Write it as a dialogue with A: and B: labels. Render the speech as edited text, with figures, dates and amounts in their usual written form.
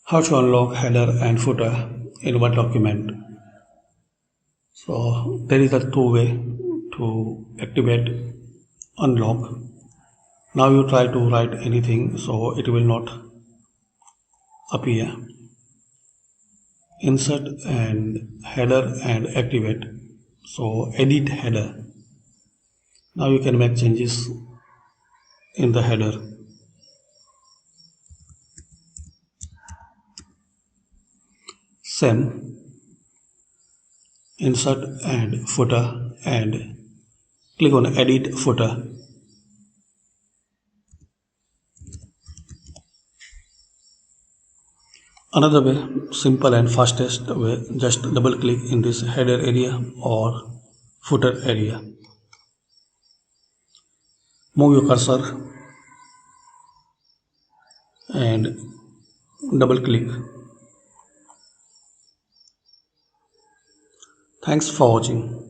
A: How to unlock header and footer in one document. So there is a two-way to activate unlock. Now you try to write anything, so it will not appear. Insert and header and activate. So edit header. Now you can make changes in the header. Same. Insert and footer and click on edit footer. Another way, simple and fastest way, just double click in this header area or footer area. Move your cursor and double click. Thanks for watching.